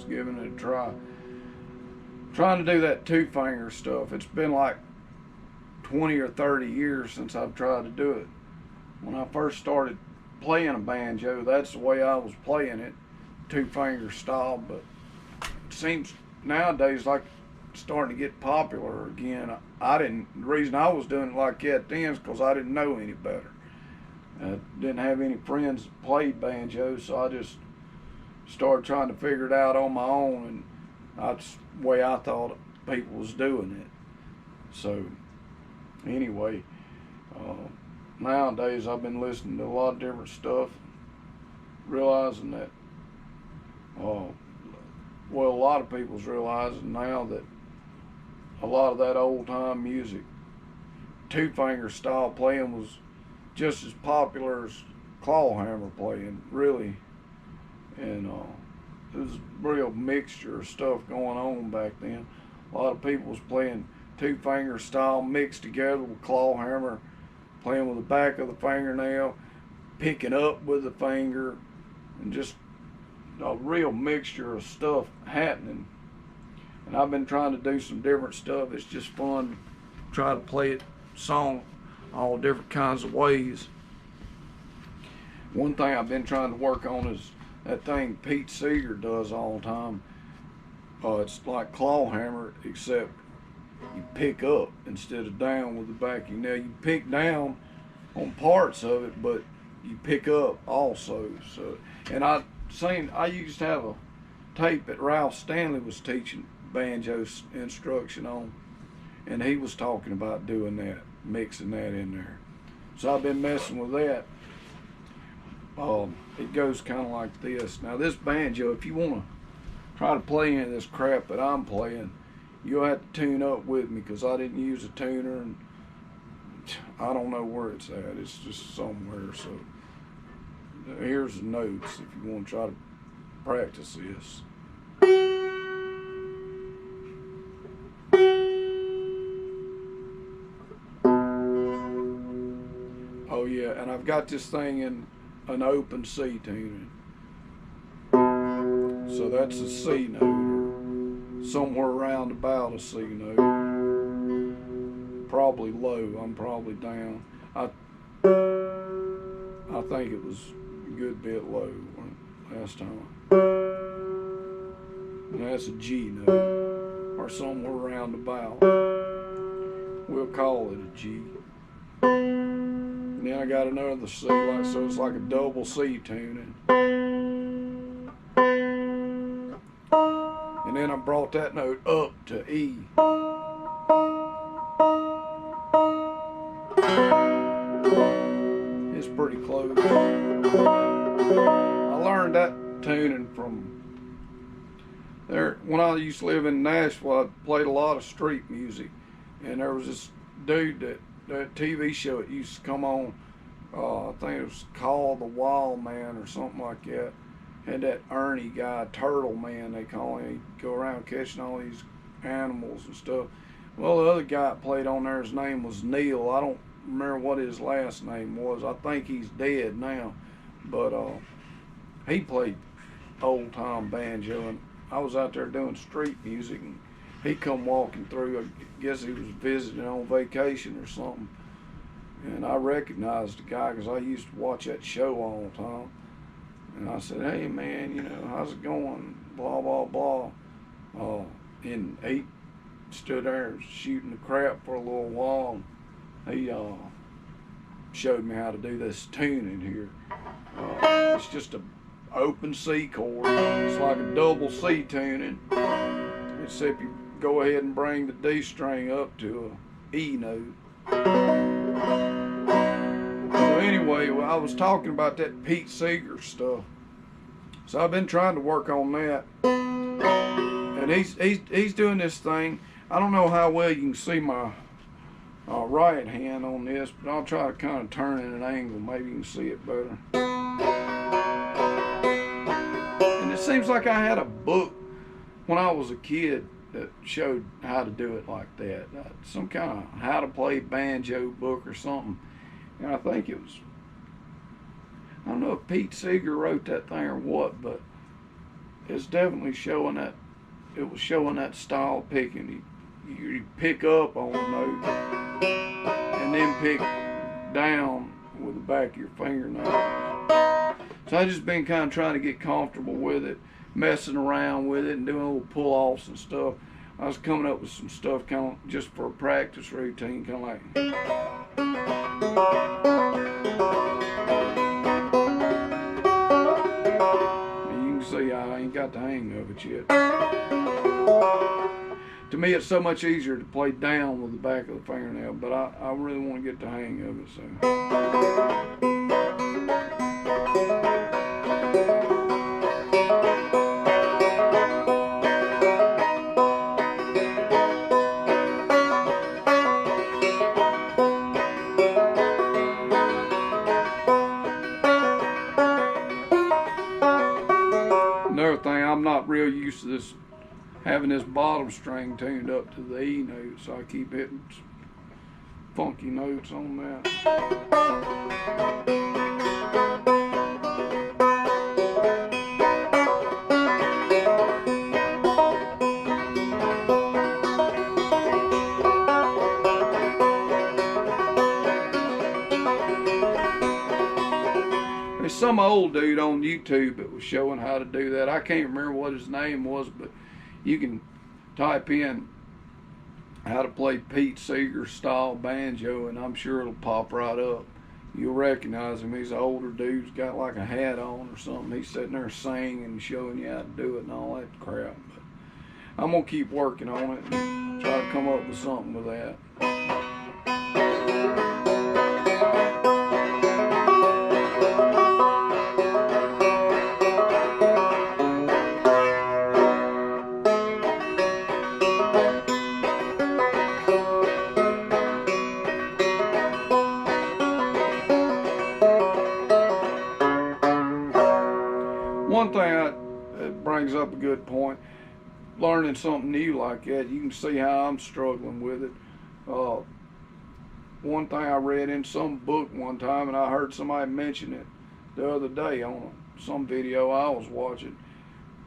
Giving it a try. Trying to do that two finger stuff. It's been like 20 or 30 years since I've tried to do it. When I first started playing a banjo, that's the way I was playing it, two finger style, but it seems nowadays like it's starting to get popular again. The reason I was doing it like that then is because I didn't know any better. I didn't have any friends that played banjo, so I just started trying to figure it out on my own, and that's the way I thought people was doing it. So anyway, nowadays I've been listening to a lot of different stuff, realizing that a lot of people's realizing now that a lot of that old time music, two finger style playing, was just as popular as clawhammer playing, really. And it was a real mixture of stuff going on back then. A lot of people was playing two finger style mixed together with clawhammer, playing with the back of the fingernail, picking up with the finger, and just a real mixture of stuff happening. And I've been trying to do some different stuff. It's just fun to try to play it song all different kinds of ways. One thing I've been trying to work on is that thing Pete Seeger does all the time. It's like clawhammer, except you pick up instead of down with the backing. Now you pick down on parts of it, but you pick up also. So, and I used to have a tape that Ralph Stanley was teaching banjo instruction on, and he was talking about doing that, mixing that in there. So I've been messing with that. It goes kind of like this. Now this banjo, if you want to try to play any of this crap that I'm playing, you'll have to tune up with me, because I didn't use a tuner, and I don't know where it's at. It's just somewhere. So here's the notes if you want to try to practice this. Oh yeah, and I've got this thing in an open C tuning. So that's a C note, or somewhere around about a C note. Probably low, I'm probably down. I think it was a good bit low last time. And that's a G note, or somewhere around about. We'll call it a G. And then I got another C, like, so it's like a double C tuning. And then I brought that note up to E. It's pretty close. I learned that tuning from there. When I used to live in Nashville, I played a lot of street music. And there was this dude that TV show it used to come on, I think it was called The Wild Man or something like that. Had that Ernie guy, Turtle Man they call him. He'd go around catching all these animals and stuff. Well, the other guy that played on there, his name was Neil. I don't remember what his last name was. I think he's dead now. But he played old time banjo, and I was out there doing street music, and he come walking through. I guess he was visiting on vacation or something. And I recognized the guy because I used to watch that show all the time. And I said, "Hey man, you know, how's it going? Blah, blah, blah." And he stood there shooting the crap for a little while. He showed me how to do this tuning here. It's just a open C chord. It's like a double C tuning. except you go ahead and bring the D string up to a E note. So anyway, well, I was talking about that Pete Seeger stuff. So I've been trying to work on that, and he's doing this thing. I don't know how well you can see my right hand on this, but I'll try to kind of turn it at an angle. Maybe you can see it better. And it seems like I had a book when I was a kid that showed how to do it like that. Some kind of how to play banjo book or something. And I think it was, I don't know if Pete Seeger wrote that thing or what, but it's definitely showing that, it was showing that style of picking. You pick up on a note and then pick down with the back of your fingernails. So I just been kind of trying to get comfortable with it, messing around with it and doing little pull-offs and stuff. I was coming up with some stuff kind of just for a practice routine, kind of like. You can see I ain't got the hang of it yet. To me, it's so much easier to play down with the back of the fingernail, but I really want to get the hang of it. So. Another thing, I'm not real used to this, having this bottom string tuned up to the E note, so I keep hitting funky notes on that. There's some old dude on YouTube that was showing how to do that. I can't remember what his name was, but you can type in how to play Pete Seeger style banjo, and I'm sure it'll pop right up. You'll recognize him. He's an older dude. He's got like a hat on or something. He's sitting there singing and showing you how to do it and all that crap. But I'm going to keep working on it and try to come up with something with that. One thing that brings up a good point, learning something new like that, you can see how I'm struggling with it. One thing I read in some book one time, and I heard somebody mention it the other day on some video I was watching.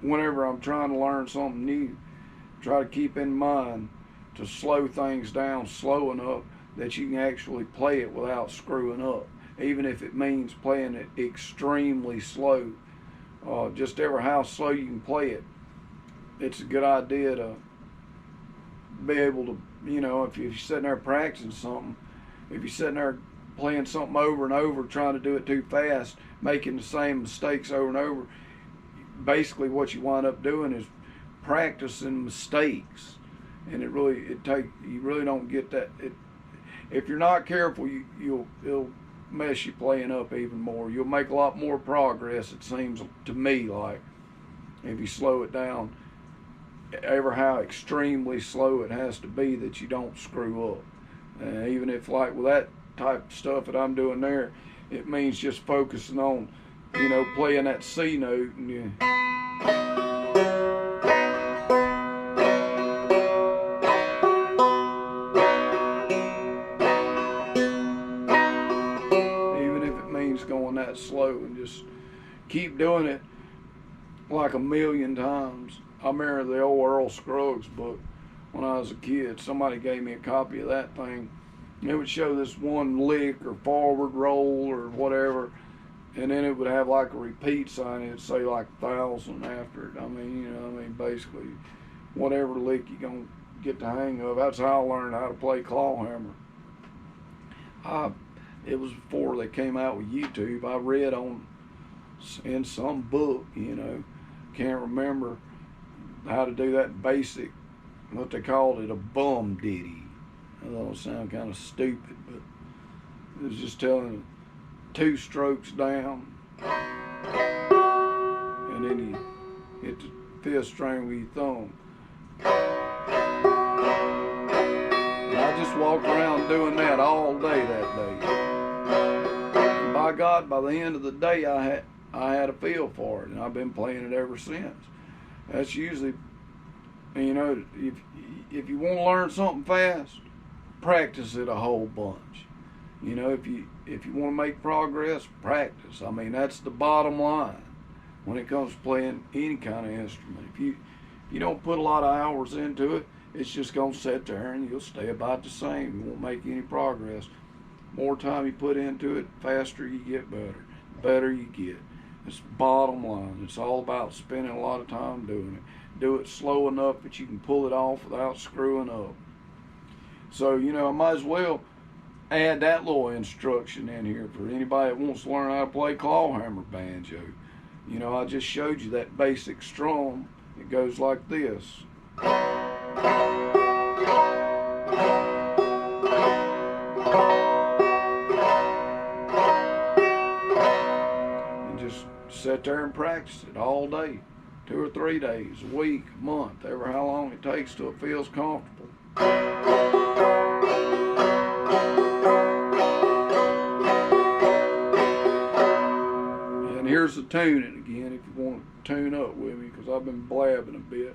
Whenever I'm trying to learn something new, try to keep in mind to slow things down slow enough that you can actually play it without screwing up, even if it means playing it extremely slow. Just ever how slow you can play it, it's a good idea to be able to, you know, if you're sitting there practicing something, if you're sitting there playing something over and over, trying to do it too fast, making the same mistakes over and over, basically what you wind up doing is practicing mistakes, and you really don't get that. If you're not careful, it'll mess you playing up even more. You'll make a lot more progress, it seems to me, like if you slow it down ever how extremely slow it has to be that you don't screw up. Even if, like with that type of stuff that I'm doing there, it means just focusing on, you know, playing that C note and you going that slow, and just keep doing it like a million times. I remember the old Earl Scruggs book when I was a kid. Somebody gave me a copy of that thing. It would show this one lick or forward roll or whatever, and then it would have like a repeat sign. It'd say like 1,000 after it. I mean, basically whatever lick you're gonna get the hang of. That's how I learned how to play claw hammer. It was before they came out with YouTube. I read in some book, you know, can't remember how to do that basic what they called it, a bum ditty. I thought it sounded kind of stupid, but it was just telling 2 strokes down, and then you hit the 5th string with your thumb. And I just walked around doing that all day that day. And by God, by the end of the day, I had a feel for it, and I've been playing it ever since. That's usually, you know, if you want to learn something fast, practice it a whole bunch. You know, if you want to make progress, practice. I mean, that's the bottom line when it comes to playing any kind of instrument. If you don't put a lot of hours into it, it's just going to sit there and you'll stay about the same. You won't make any progress. More time you put into it, faster you get better. Better you get. It's bottom line. It's all about spending a lot of time doing it. Do it slow enough that you can pull it off without screwing up. So, you know, I might as well add that little instruction in here for anybody that wants to learn how to play clawhammer banjo. You know, I just showed you that basic strum. It goes like this. And just sit there and practice it all day. 2 or 3 days, a week, a month, ever how long it takes till it feels comfortable. And here's the tuning again if you want to tune up with me, because I've been blabbing a bit.